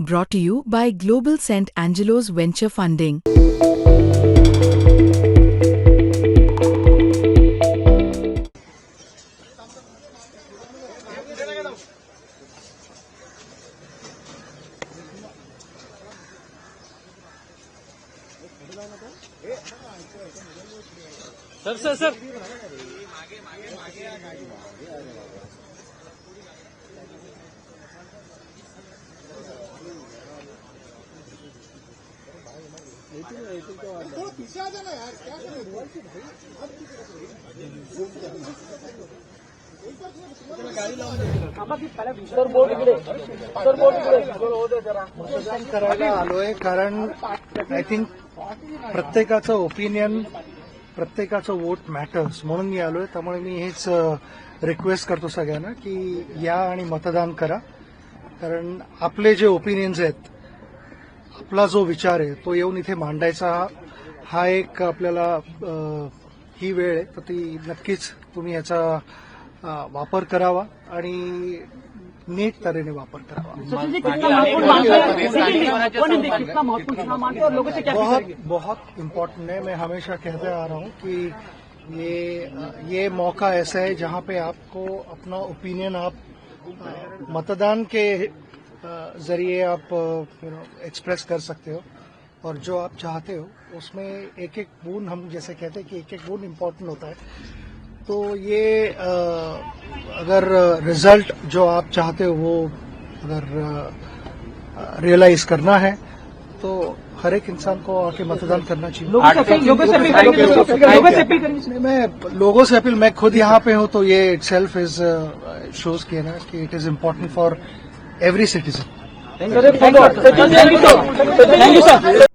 Brought to you by Global St. Angelo's Venture Funding. Sir पीछे आ जाना यार, क्या कर रहे हो? मतदान करायला आलोय कारण आय थिंक प्रत्येकाचं ओपिनियन, प्रत्येकाचं वोट मॅटर्स म्हणून मी आलोय. त्यामुळे मी हेच रिक्वेस्ट करतो सगळ्यांना की या आणि मतदान करा. कारण आपले जे ओपिनियन्स आहेत, आपला जो विचार आहे तो येऊन इथे मांडायचा हा एक आपल्याला ही वेळ आहे. तर ती नक्कीच तुम्ही याचा वापर करावा आणि नीट तऱ्हेने वापर करावा. बहुत इम्पोर्टेंट है. मैं हमेशा कहते आ रहा हूँ कि ये मौका ऐसा है जहाँ पे आपको अपना ओपिनियन आप मतदान के जरिए आप एक्सप्रेस कर सकते हो और जो आप चाहते हो उसमें एक एक बूंद, हम जैसे कहते हैं कि एक एक बूंद इम्पोर्टेंट होता है. तो ये अगर रिजल्ट जो आप चाहते हो वो अगर रियलाइज करना है तो हर एक इंसान को आके मतदान करना चाहिए. मैं लोगों से अपील, मैं खुद यहाँ पे हूँ तो ये इट सेल्फ इज शोज किया ना कि it is important for every citizen. Thank you sir.